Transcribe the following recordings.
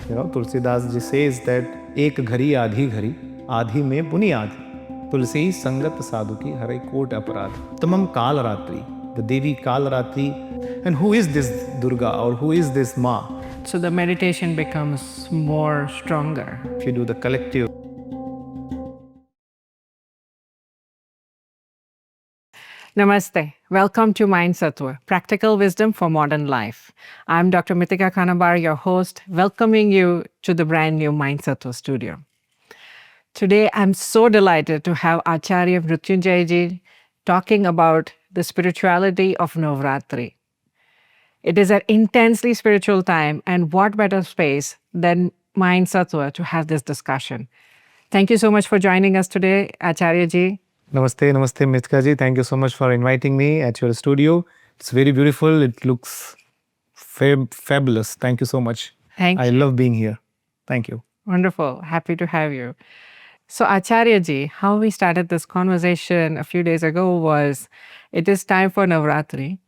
Tulsidas ji says that ek ghari आधी में बुनियाद तुलसी संगत साधु की हरे कोट अपराध तमम काल ratri, the Devi Kal Ratri. And who is this Durga or who is this Ma? So the meditation becomes more stronger. If you do the collective. Namaste. Welcome to Mind Sattva, Practical Wisdom for Modern Life. I'm Dr. Mitika Kanabar, your host, welcoming you to the brand new Mind Sattva studio. Today, I'm so delighted to have Acharya Mrityunjay ji talking about the spirituality of Navratri. It is an intensely spiritual time, and what better space than Mind Sattva to have this discussion. Thank you so much for joining us today, Acharya ji. Namaste, namaste Mitika ji. Thank you so much for inviting me at your studio. It's very beautiful. It looks fabulous. Thank you so much. Thank you. I love being here. Thank you. Wonderful. Happy to have you. So Acharya ji, how we started this conversation a few days ago was, it is time for Navratri.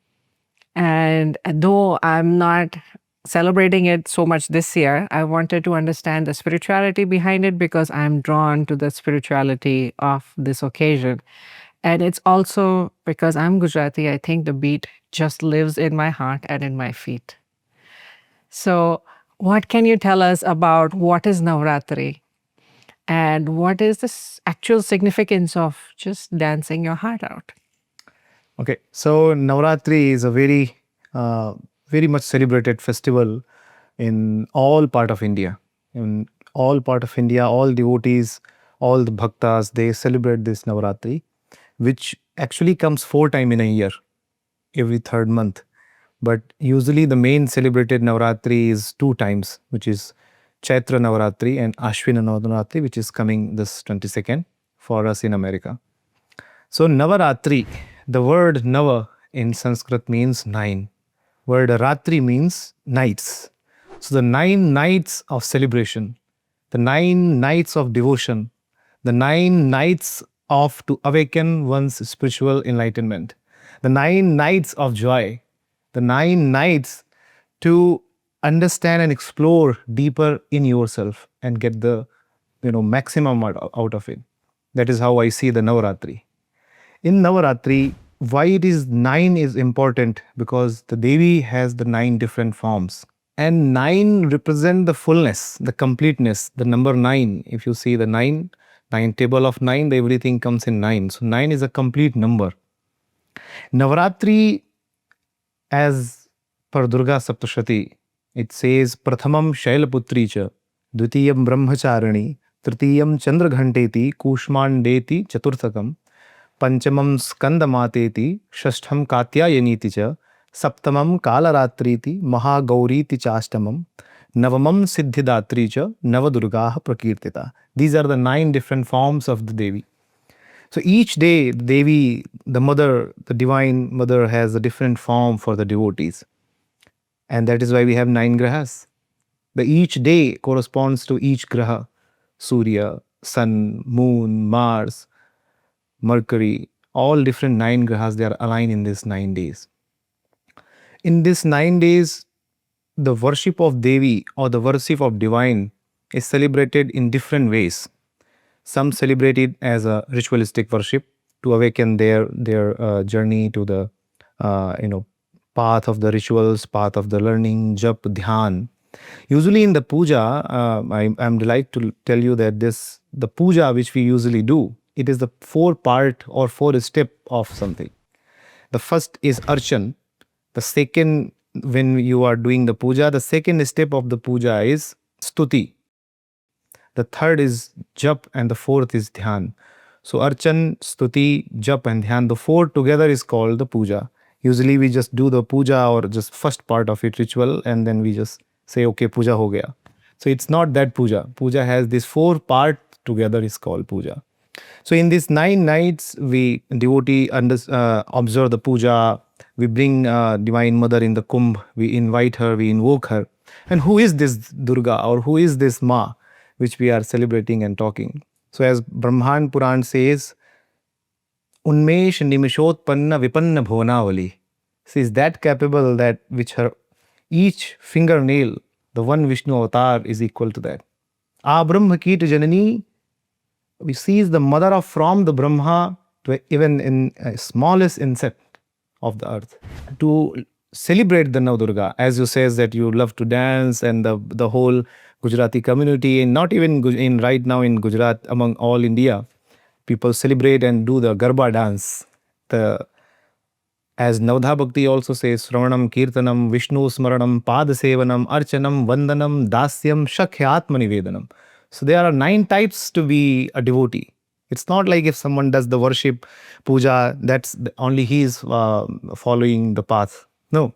And though I'm not celebrating it so much this year, I wanted to understand the spirituality behind it because I'm drawn to the spirituality of this occasion. And it's also because I'm Gujarati, I think the beat just lives in my heart and in my feet. So what can you tell us about what is Navratri? And what is the actual significance of just dancing your heart out? Okay, so Navaratri is a very much celebrated festival in all part of India. In all part of India, all devotees, all the bhaktas, they celebrate this Navaratri, which actually comes 4 times in a year, every 3rd month. But usually the main celebrated Navaratri is 2 times, which is Chaitra Navaratri and Ashwina Navaratri, which is coming this 22nd for us in America. So Navaratri, the word Nava in Sanskrit means 9. Word Ratri means nights. So the 9 nights of celebration, the 9 nights of devotion, the 9 nights of to awaken one's spiritual enlightenment, the 9 nights of joy, the 9 nights to understand and explore deeper in yourself and get the maximum out of it. That is how I see the Navaratri. In Navaratri, why it is 9 is important because the Devi has the 9 different forms. And 9 represent the fullness, the completeness, the number 9. If you see the 9 table of 9, everything comes in 9. So 9 is a complete number. Navaratri, as per Durga Saptashati, it says, Prathamam Shailaputri cha, Dvitiyam Brahmacharani, Tritiyam Chandraghanteti, Kushmandeti Chaturthakam, Panchamam Skandamateti, Shashtham Katyayaniti cha, Saptamam Kalaratriti, Mahagauriti Chashtamam, Navamam Siddhidatri cha, Navadurgaha Prakirtita. These are the 9 different forms of the Devi. So each day, the Devi, the mother, the divine mother has a different form for the devotees. And that is why we have 9 grahas. Each day corresponds to each graha. Surya, Sun, Moon, Mars, Mercury, all different 9 grahas, they are aligned in these 9 days. In these 9 days, the worship of Devi or the worship of divine is celebrated in different ways. Some celebrate it as a ritualistic worship to awaken their journey to the path of the rituals, path of the learning, jap, dhyan. Usually in the puja, I'm delighted to tell you that the puja which we usually do, it is the 4 part or 4 step of something. The first is archan. The second, when you are doing the puja, the second step of the puja is stuti. The third is jap and the 4th is dhyan. So archan, stuti, jap and dhyan, the 4 together is called the puja. Usually we just do the puja or just first part of it, ritual, and then we just say, okay, puja ho gaya. So it's not that puja. Puja has this 4 part together is called puja. So in these 9 nights, we devotee observe the puja. We bring Divine Mother in the Kumbh. We invite her, we invoke her. And who is this Durga or who is this Ma, which we are celebrating and talking? So as Brahman Puran says, Unmesh Nimishotpanna Vipanna Bhonavali. She is that capable that which her each fingernail The one Vishnu avatar is equal to that. A Brahma Kit Janani, we see the mother of from the Brahma to even in smallest insect of the earth. To celebrate the Navdurga, as you says that you love to dance, and the whole Gujarati community, and not even in right now in Gujarat, among all India, people celebrate and do the Garba dance. The as Navadha Bhakti also says, Sravanam, Kirtanam, Vishnu Smaranam, Padasevanam, Archanam, Vandanam, Dasyam, Shakyatmani Vedanam. So there are 9 types to be a devotee. It's not like if someone does the worship, puja, that's only he is following the path. No.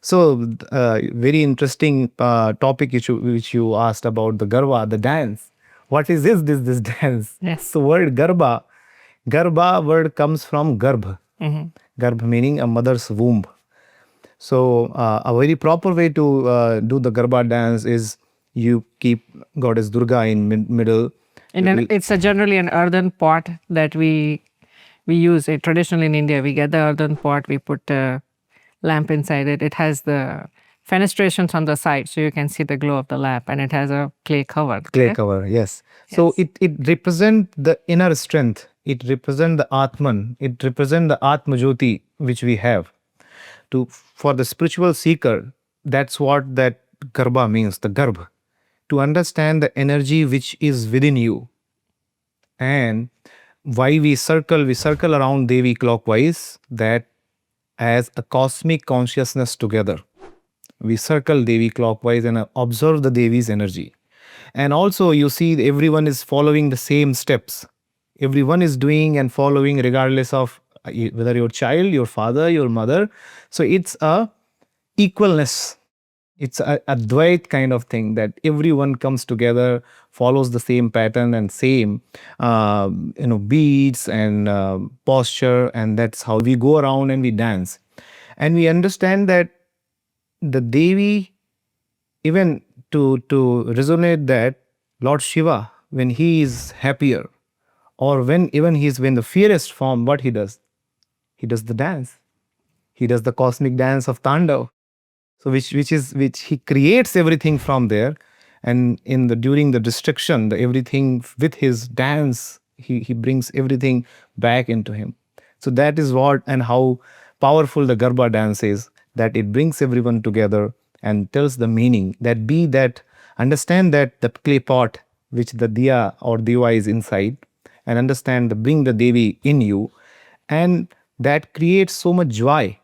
So very interesting topic which you asked about the Garba, the dance. What is this dance? Yes. So word Garba, Garba word comes from Garbha. Garbha meaning a mother's womb. So a very proper way to do the Garba dance is you keep Goddess Durga in middle. It's generally an earthen pot that we use. It traditionally in India, we get the earthen pot, we put a lamp inside it. It has the fenestrations on the side, so you can see the glow of the lamp, and it has a clay cover. Clay cover, yes. So it represents the inner strength. It represents the Atman. It represents the Atma Jyoti which we have. For the spiritual seeker, that's what that Garba means, the Garbha. To understand the energy which is within you. And why we circle around Devi clockwise, that as a cosmic consciousness together. We circle Devi clockwise and observe the Devi's energy. And also you see everyone is following the same steps. Everyone is doing and following regardless of whether your child, your father, your mother. So it's a equalness. It's a Dvait kind of thing, that everyone comes together, follows the same pattern and same beats and posture, and that's how we go around and we dance. And we understand that the Devi, even to resonate that, Lord Shiva, when he is happier, or when even he's in the fiercest form, what he does? He does the dance. He does the cosmic dance of Tandav. So which he creates everything from there, and during the destruction, everything with his dance, he brings everything back into him. So that is what and how powerful the Garba dance is, that it brings everyone together and tells the meaning, that understand that the clay pot which the diya or deva is inside, and understand bring the Devi in you, and that creates so much joy.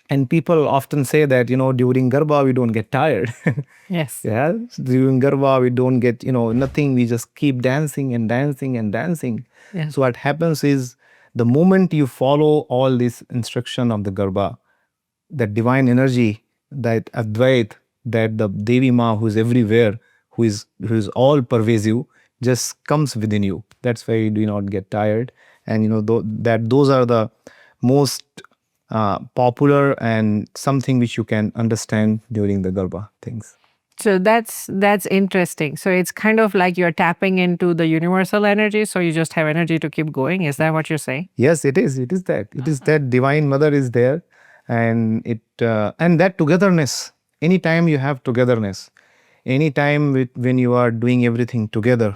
And people often say that, during Garba, we don't get tired. Yes. Yeah. During Garba, we don't get, nothing. We just keep dancing and dancing and dancing. Yes. So what happens is, the moment you follow all this instruction of the Garba, that divine energy, that Advait, that the Devi Ma who is everywhere, who is all pervasive, just comes within you. That's why you do not get tired. And those are the most popular and something which you can understand during the Garba things. So that's interesting. So it's kind of like you're tapping into the universal energy, so you just have energy to keep going. Is that what you're saying? Yes, it is. It is that. It is that Divine Mother is there, and and that togetherness. Anytime you have togetherness, anytime when you are doing everything together,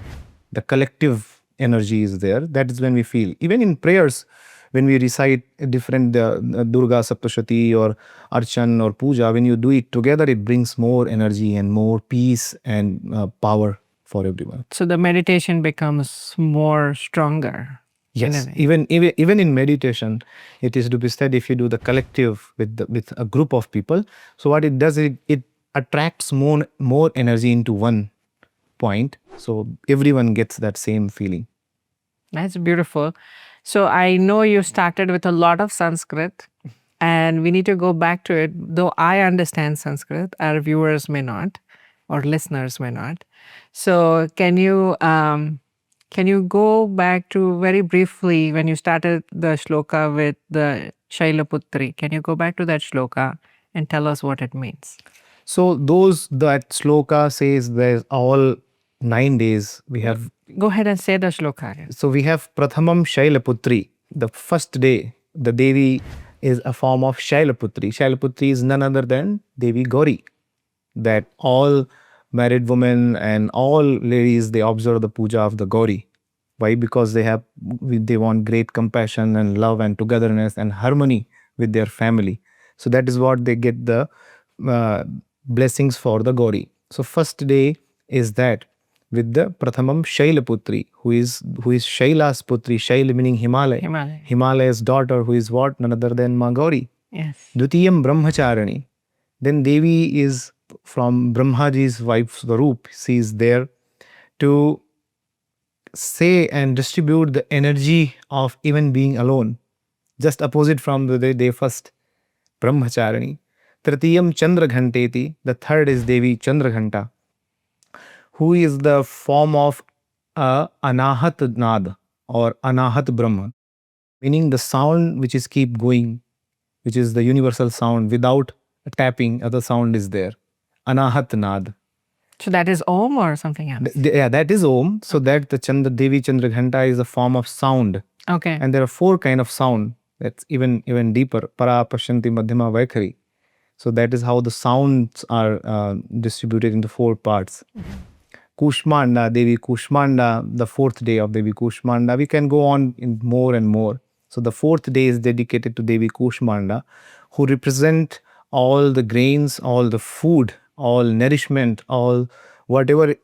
the collective energy is there. That is when we feel. Even in prayers, when we recite different Durga Saptashati or Archan or Puja, when you do it together, it brings more energy and more peace and power for everyone. So the meditation becomes more stronger. Yes, even in meditation, it is to be said, if you do the collective with a group of people, so what it does, it attracts more energy into one point, so everyone gets that same feeling. That's beautiful. So I know you started with a lot of Sanskrit, and we need to go back to it. Though I understand Sanskrit, our viewers may not, or listeners may not. So can you go back to very briefly when you started the shloka with the Shailaputri? Can you go back to that shloka and tell us what it means? So that shloka says there's all 9 days we have. Go ahead and say the shloka. So we have Prathamam Shailaputri. The first day, the Devi is a form of Shailaputri. Shailaputri is none other than Devi Gauri. That all married women and all ladies, they observe the puja of the Gauri. Why? Because they want great compassion and love and togetherness and harmony with their family. So that is what they get the uh, blessings for the Gauri. So first day is that with the Prathamam Shailaputri, who is Shaila's Putri, Shail meaning Himalaya. Himalaya. Himalaya's daughter, who is what? None other than Ma Gauri. Yes. Dutiyam Brahmacharani. Then Devi is from Brahmaji's wife Swarup. She is there to say and distribute the energy of even being alone. Just opposite from the first Brahmacharani. Tritiyam Chandra Ghanteti. The third is Devi Chandra Ghanta, who is the form of Anahat Nad or Anahat Brahma, meaning the sound which is keep going, which is the universal sound without tapping, other sound is there. Anahat Nad. So that is Om or something else? Yeah, that is Om. So that the Devi Chandra Ghanta is a form of sound. Okay. And there are 4 kind of sound. That's even deeper. Para, Pashanti, Madhyama, Vaikhari. So that is how the sounds are distributed into 4 parts. Kushmanda, Devi Kushmanda, the 4th day of Devi Kushmanda. We can go on in more and more. So the 4th day is dedicated to Devi Kushmanda, who represent all the grains, all the food, all nourishment, all whatever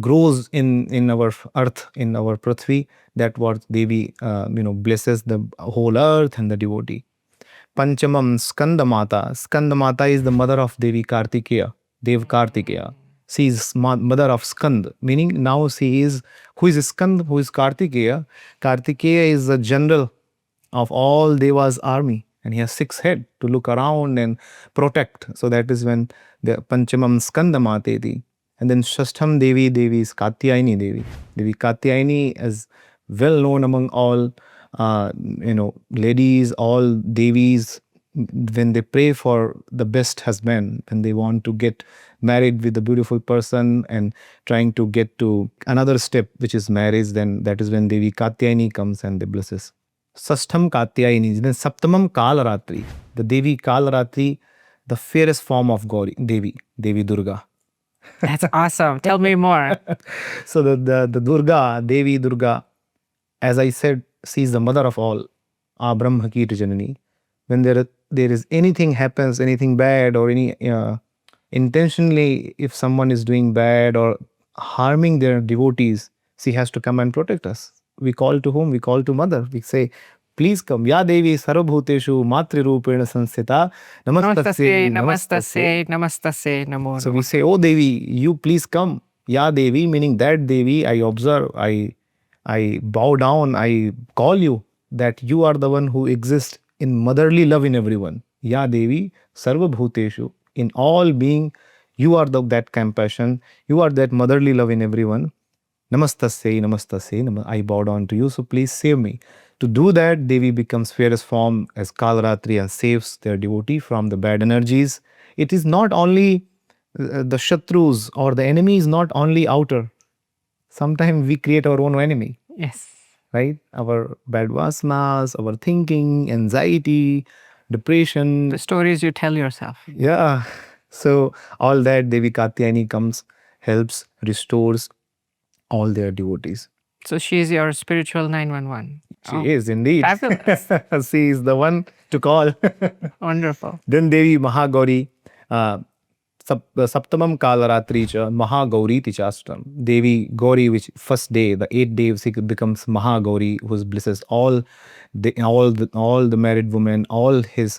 grows in our earth, in our Prithvi, that what Devi blesses the whole earth and the devotee. Panchamam Skandamata. Skandamata is the mother of Devi Kartikeya, Dev Kartikeya. She is mother of Skand, meaning now she is, who is Skand, who is Kartikeya? Kartikeya is the general of all Deva's army, and he has 6 heads to look around and protect. So that is when the Panchamam Skandamateti. And then Shashtham Devi is Katyayani Devi. Devi Katyayani is well known among all ladies, all Devis, when they pray for the best husband, when they want to get married with a beautiful person and trying to get to another step, which is marriage, then that is when Devi Katyayani comes and they blesses. Sashtham Katyayani, then Saptamam Kalaratri, the Devi Kalaratri, the fairest form of Gauri, Devi Durga. That's awesome. Tell me more. So the Durga, Devi Durga, as I said, she is the mother of all, Brahma Kit Janani. When there is anything happens, anything bad or any intentionally, if someone is doing bad or harming their devotees, she has to come and protect us. We call to whom? We call to mother. We say, please come. Ya Devi Sarvabhuteshu Matri Rupena Sansita Namastasye, namastasye, namastasye, namo. So we say, oh Devi, you please come. Ya Devi, meaning that Devi, I observe, I bow down, I call you, that you are the one who exists in motherly love in everyone. Ya Devi, Sarva Bhuteshu, in all being, you are that compassion, you are that motherly love in everyone. Namastasye, namastasye, I bow down to you, so please save me. To do that, Devi becomes fairest form as Kalaratri and saves their devotee from the bad energies. It is not only the Shatrus or the enemy is not only outer. Sometimes we create our own enemy. Yes. Right? Our bad vasanas, our thinking, anxiety, depression. The stories you tell yourself. Yeah. So all that Devi Katyayani comes, helps, restores all their devotees. So she is your spiritual 911. She is indeed. Fabulous. She is the one to call. Wonderful. Then Devi Mahagauri, Saptamam Kalaratri cha Mahagauri Tichastram. Devi Gauri, which first day, the 8th day, she becomes Mahagauri, who blesses all the married women, all his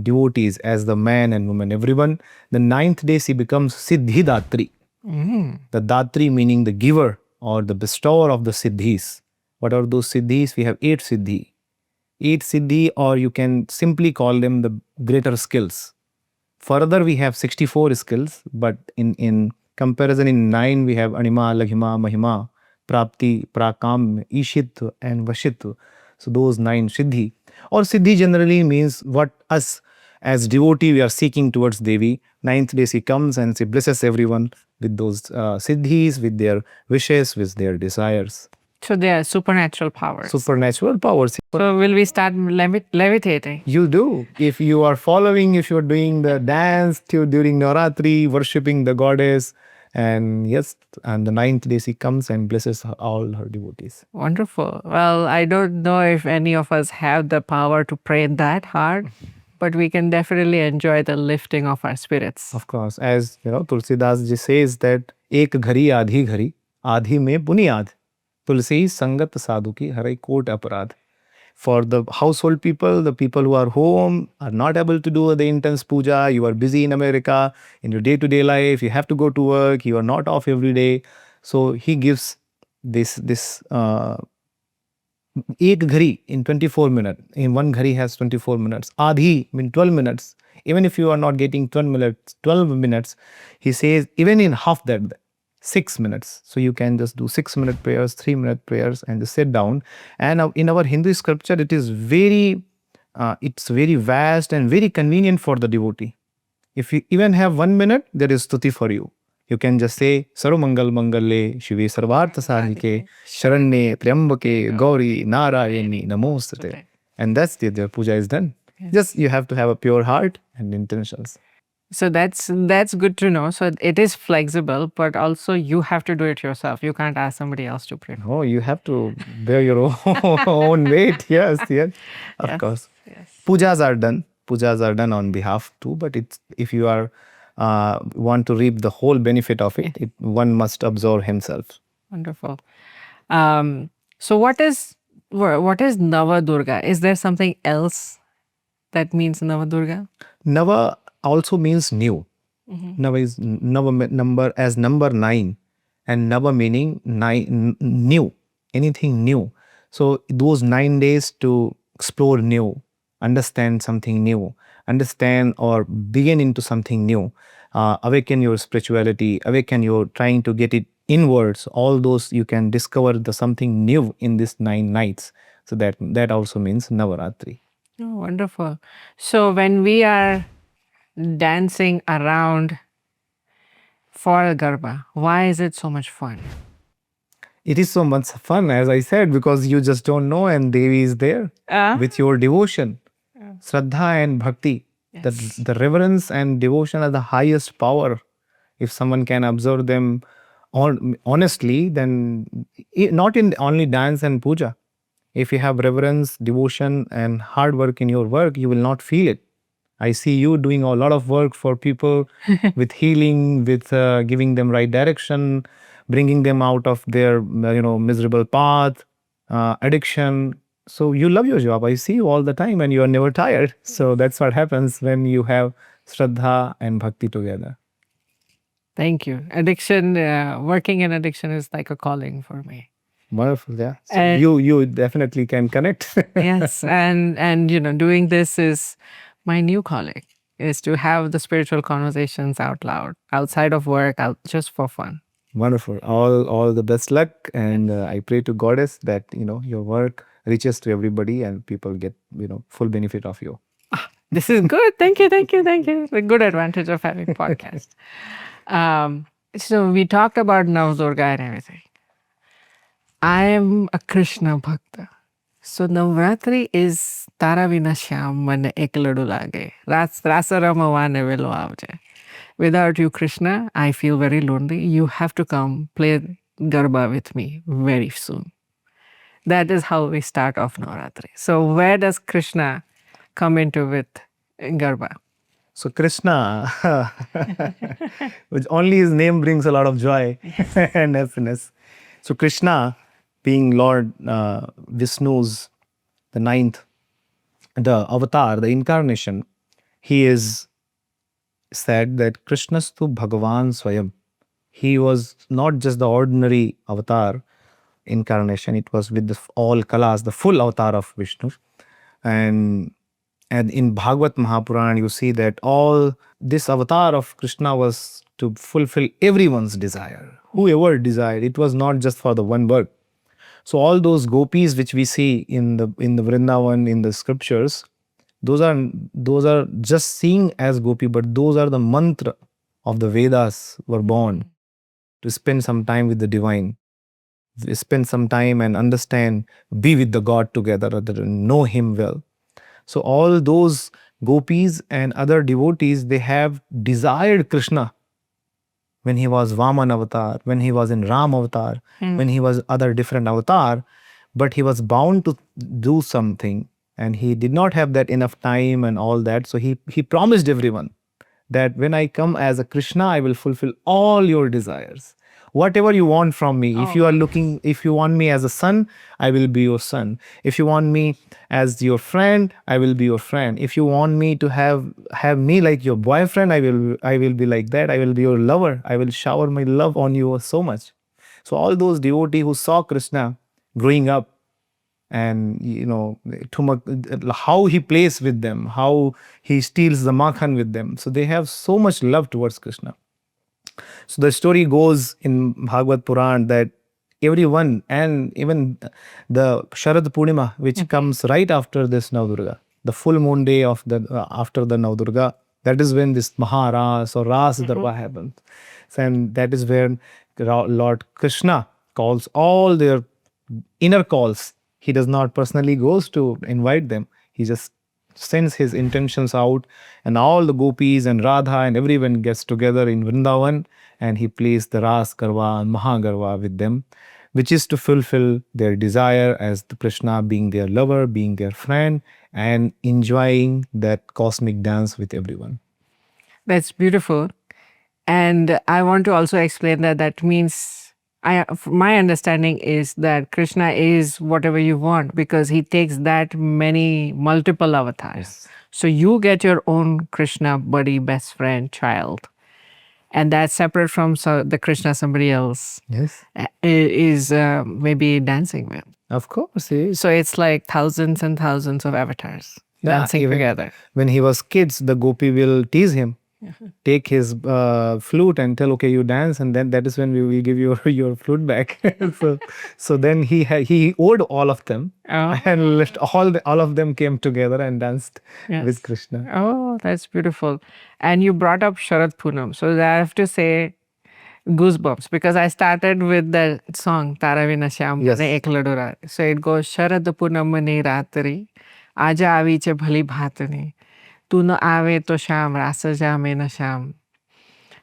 devotees as the man and woman, everyone. The 9th day, she becomes Siddhi Datri. The Datri meaning the giver or the bestower of the Siddhis. What are those Siddhis? We have 8 Siddhi. 8 Siddhi, or you can simply call them the greater skills. Further, we have 64 skills, but in comparison, in 9, we have Anima, Laghima, Mahima, Prapti, Prakam, Ishitva, and Vashitva. So those 9 Siddhi. Or Siddhi generally means what us as devotee we are seeking towards Devi. 9th day she comes and she blesses everyone with those Siddhis, with their wishes, with their desires. So they are supernatural powers. Supernatural powers. So will we start levitating? You do. If you are following, if you are doing the dance during Navaratri, worshipping the goddess, and yes, and the 9th day she comes and blesses all her devotees. Wonderful. Well, I don't know if any of us have the power to pray that hard, but we can definitely enjoy the lifting of our spirits. Of course, as you know, Tulsidas ji says that ek ghari आधी में बुनियाद तुलसी संगत साधु की हरे coat अपराध. For the household people, the people who are home are not able to do the intense puja. You are busy in America, in your day-to-day life. You have to go to work. You are not off every day. So he gives this एक घड़ी in 24 minutes. In one ghari has 24 minutes. Adhi mean 12 minutes. Even if you are not getting 12 minutes, he says even in half that, 6 minutes. So you can just do 6-minute prayers, 3-minute prayers, and just sit down. And in our Hindu scripture, it is it's very vast and very convenient for the devotee. If you even have 1 minute, there is stuti for you. You can just say, Sarvamangal Mangalle, Shive Sarvartha Sadhike, Sharanye, Triambake, Gauri, Narayani, Namostate. And that's the puja is done. Yes. Just you have to have a pure heart and intentions. So that's good to know. So it is flexible, but also you have to do it yourself. You can't ask somebody else to pray. Oh, you have to bear your own weight. Yes, of course. Yes. Pujas are done on behalf too, but if you are want to reap the whole benefit of it, one must absorb himself. Wonderful. So what is Navadurga? Is there something else that means Navadurga? Nava also means new. Mm-hmm. Nava is number as number 9, and Nava meaning new, anything new. So those 9 days to explore new, understand something new, understand or begin into something new, awaken your spirituality, awaken your trying to get it inwards. All those you can discover the something new in these 9 nights. So that also means Navaratri. Oh, wonderful. So when we are dancing around for Garba, why is it so much fun? It is so much fun, as I said, because you just don't know, and Devi is there with your devotion, Shraddha and Bhakti. Yes. The reverence and devotion are the highest power. If someone can observe them honestly, then not in only dance and puja. If you have reverence, devotion, and hard work in your work, you will not feel it. I see you doing a lot of work for people with healing, with giving them right direction, bringing them out of their miserable path, addiction. So you love your job. I see you all the time and you are never tired. So that's what happens when you have Shraddha and Bhakti together. Thank you. Addiction, working in addiction is like a calling for me. Wonderful, yeah. So you definitely can connect. Yes, and doing this is my new calling, is to have the spiritual conversations out loud, outside of work, just for fun. Wonderful. All the best luck, and I pray to Goddess that your work reaches to everybody and people get full benefit of you. This is good. Thank you. The good advantage of having podcast. So we talked about Navadurga and everything. I am a Krishna Bhakta. So Navratri is Tara vina shyam man ek ladu lage. Rasa ramawane velo avje. Without you, Krishna, I feel very lonely. You have to come play Garba with me very soon. That is how we start off Navaratri. So where does Krishna come into with Garba? So Krishna, which only his name brings a lot of joy and happiness. So Krishna, being Lord Vishnu's, the 9th, the avatar, the incarnation, he is said that Krishnastu Bhagavan Swayam. He was not just the ordinary avatar incarnation, it was with all kalas, the full avatar of Vishnu. And in Bhagavad Mahapurana, you see that all this avatar of Krishna was to fulfill everyone's desire, whoever desired. It was not just for the one bird. So all those gopis which we see in the Vrindavan, in the scriptures, those are just seen as gopi, but those are the mantra of the Vedas were born to spend some time with the divine. spend some time and understand, be with the God together, know Him well. So all those gopis and other devotees, they have desired Krishna when he was Vaman avatar, when he was in Ram avatar, when he was other different avatar, but he was bound to do something and he did not have that enough time and all that. So he promised everyone that when I come as a Krishna, I will fulfill all your desires. Whatever you want from me. If you are looking, if you want me as a son, I will be your son. If you want me as your friend, I will be your friend. If you want me to have me like your boyfriend, I will be like that. I will be your lover. I will shower my love on you so much. So all those devotees who saw Krishna growing up, and how he plays with them, how he steals the makhan with them, so they have so much love towards Krishna. So the story goes in Bhagavad Puran that everyone, and even the Sharad Purnima, which comes right after this Navdurga, the full moon day of the after the Navdurga, that is when this Maharas or Raas Darbar happens. And that is where Lord Krishna calls all their inner calls. He does not personally goes to invite them. He just sends his intentions out, and all the gopis and Radha and everyone gets together in Vrindavan, and he plays the Ras Garba and Mahagarba with them, which is to fulfill their desire as the Krishna being their lover, being their friend, and enjoying that cosmic dance with everyone. That's beautiful. And I want to also explain that means my understanding is that Krishna is whatever you want because he takes that many multiple avatars. Yes. So you get your own Krishna buddy, best friend, child. And that's separate from the Krishna somebody else Yes. is maybe dancing with. Of course. Yes. So it's like thousands and thousands of avatars dancing even together. When he was kids, the gopi will tease him, take his flute and tell, okay, you dance, and then that is when we will give you your flute back. so then he owed all of them, and all of them came together and danced with Krishna. Oh, that's beautiful. And you brought up Sharad Poonam. So I have to say goosebumps because I started with the song Tara Vina Shyam Ek Ladura. So it goes Sharad Poonam Navratri Aja Avi Che Bhali Bhatani Tu no ave to Sham Rasa Jame na Sham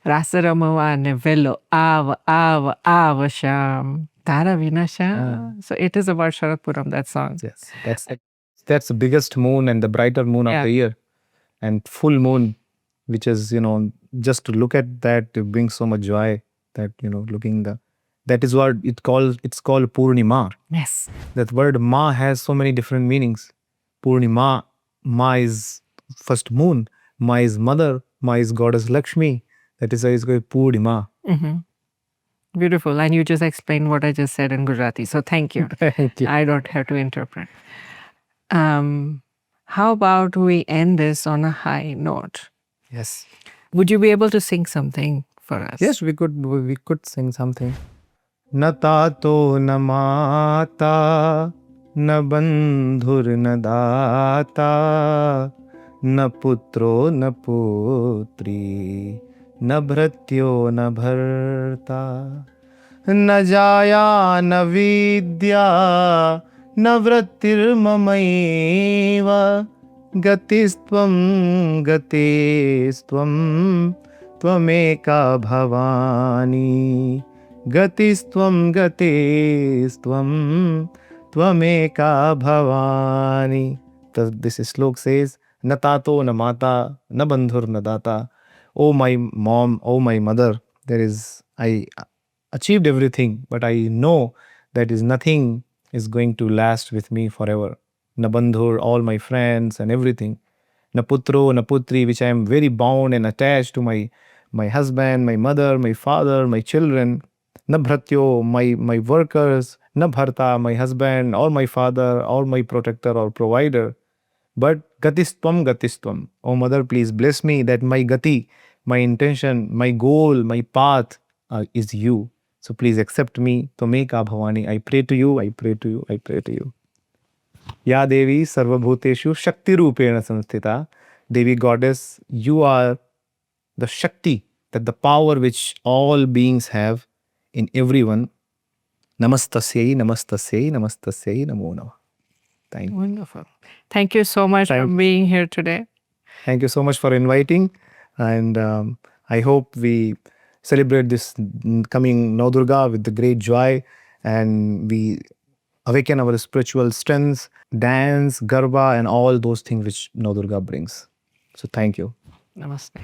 Rasa Ramawa ne Velo Ava Sham Tara Vina Shyam. So it is about Sharad Poonam, that song. Yes, that's the biggest moon and the brighter moon of the year, and full moon, which is just to look at that, it brings so much joy. That that is what it's called Purnima. Yes. That word Ma has so many different meanings. Purnima, Ma is first moon, Ma is mother, Ma is goddess Lakshmi. That is why it's called Purnima. Beautiful. And you just explained what I just said in Gujarati. So thank you. Thank you. I don't have to interpret. How about we end this on a high note? Yes. Would you be able to sing something for us? Yes, we could sing something. Na tato na mata, na bandhur na data, na putro na putri, na bhratyo na bharta, na jaya na vidya, na vrattir mamaiva, gatistvam gatistvam, tvameka bhavani. Gatistvam gatistvam, tvameka bhavani. This slok says, na tato na mata, na bandhur na data. Oh my mom, oh my mother, I achieved everything, but I know that nothing is going to last with me forever. Na bandhur, all my friends and everything. Na putro, na putri, which I am very bound and attached to my husband, my mother, my father, my children. Na bhratyo, my workers. Na bharta, my husband or my father or my protector or provider. But gatistvam. Oh mother, please bless me that my gati, my intention, my goal, my path is you. So please accept me. Tvameka bhavani. I pray to you, I pray to you, I pray to you. Ya Devi sarvabhuteshu shakti rupena samsthita. Devi goddess, you are the Shakti, that the power which all beings have in everyone. Namastasyai, namastasyai, namastasyai, namo namah. Thank you. Wonderful. Thank you so much for being here today. Thank you so much for inviting. And I hope we celebrate this coming Navdurga with the great joy, and we awaken our spiritual strengths, dance, Garba, and all those things which Navdurga brings. So thank you. Namaste.